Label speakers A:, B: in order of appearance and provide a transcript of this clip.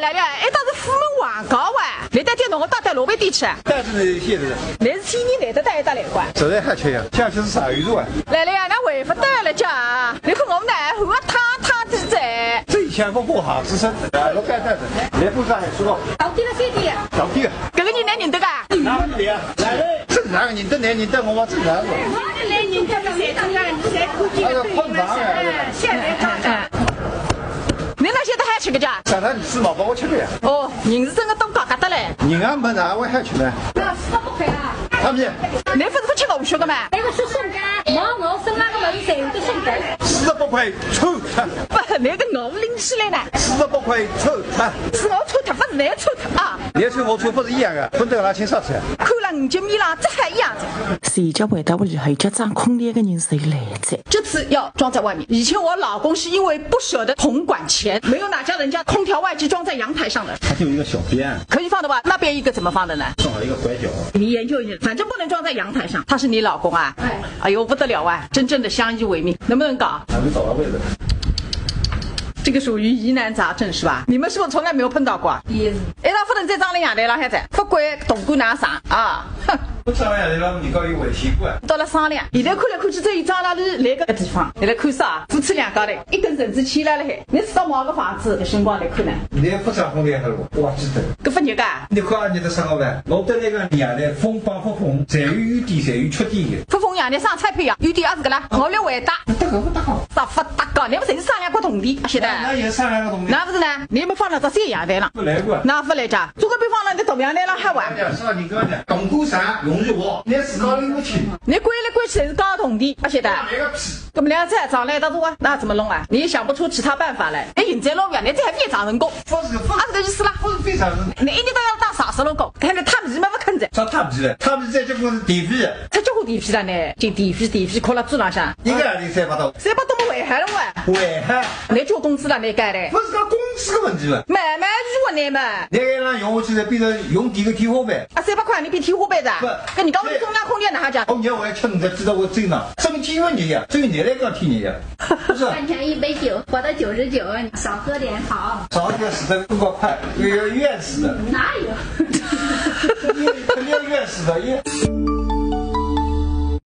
A: 来了，一当是虎门王高啊！来带电动我到带萝卜地去。
B: 带着那些的。
A: 那是天天来得带一打来管。
B: 实在还缺呀，下去是啥鱼肉啊？
A: 来了呀，那回不带了家。你看我们那河塌的在。
B: 最前不过好之身，老干带着，来不上还说到。
A: 到底了3点。
B: 到底啊。
A: 这个你来认得噶？
B: 哪个的呀？来嘞，正常认得来认得我正常的。
A: 来认得了谁？当然你才估计
B: 那个碰上哎，
A: 现在涨。你那现在还吃个家？
B: 上趟你吃毛包我吃个呀。
A: 哦，人是真的东高疙瘩嘞。
B: 人啊没哪位还吃呢？
A: 那400块啊。
B: 他们
A: 你不是不吃我学的吗？
C: 那个是送干，我生那个门谁都送干。
B: 48块臭他。
A: 不，那个我拎起来呢。
B: 48块臭他。
A: 是我臭他，不是你臭他啊。
B: 你臭我臭不是一样的，分得拿清啥子？
A: 看了5斤米了，这还一样子。
D: 谁家回到屋里还有家长空烈的人谁来着？
A: 这次要装在外面。以前我老公是因为不舍得统管钱，没有哪家人家空调外机装在阳台上的。
B: 它就有一个小边，
A: 可以放的吧？那边一个怎么放的呢？
B: 正好一个拐角。
A: 你研究一下，反正不能装在阳台上。他是你老公啊？哎呦不得了啊！真正的相依为命，能不能搞？
B: 还没找到位置。
A: 这个属于疑难杂症是吧？你们是不是从来没有碰到过？一道不能再装在阳台了，还在不管动过哪啥啊？哼！
B: 不装阳台了，你搞有危险过。
A: 到了商量，现在看来看去只有张老师那个地方，你来看啥？夫妻两家的，一根绳子牵来了海。你知道毛个房子的辰光来看呢？
B: 你不上风凉了不？我记得。
A: 搿不热个？
B: 你看你的生活呗，我的那个阳台风帮不风，侪有优点，侪有缺点的。
A: 不风阳台上彩票呀，优点也是个啦，我来回答。
B: 搭个不搭好？
A: 啥不搭高？你们谁是商量过同地？晓得？
B: 那也商量过同地。
A: 那不是呢？你们放了这些阳台了？
B: 不来过。
A: 那不来着？如果别放了，你同阳台上还玩？
B: 是啊，你跟我讲，动过山容易滑，你是高领不起。
A: 你关来关去侪是搞同地，不晓得？
B: 那个屁！
A: 我们俩再长来一道多啊，那怎么弄啊？你也想不出其他办法来。你现在老远，你这还非常人工，
B: 不是
A: 这个意思啦。
B: 不是非常人工。
A: 你一年都要当啥子人工？看着他皮嘛不肯着。
B: 啥他皮了？他皮在这个是地皮。
A: 他叫我地皮了呢，就地皮靠了猪浪向。
B: 一个人3把刀。
A: 3把刀么危害了我？
B: 危害？
A: 你交工资了你改的？
B: 不是个工资的问题嘛？
A: 慢慢如何呢嘛？
B: 那个人用下去了，变成用地个天花板。
A: 啊，300块你比天花板的？
B: 不，
A: 跟你刚刚中央空调哪下讲？
B: 我年我还吃你才知道我真呢，生气问题呀，这个你来个听你呀，不是？3
C: 天1杯酒，活到99，少喝点好。
B: 少点死的更快，有怨死的。
C: 哪有？
B: 肯定怨死的，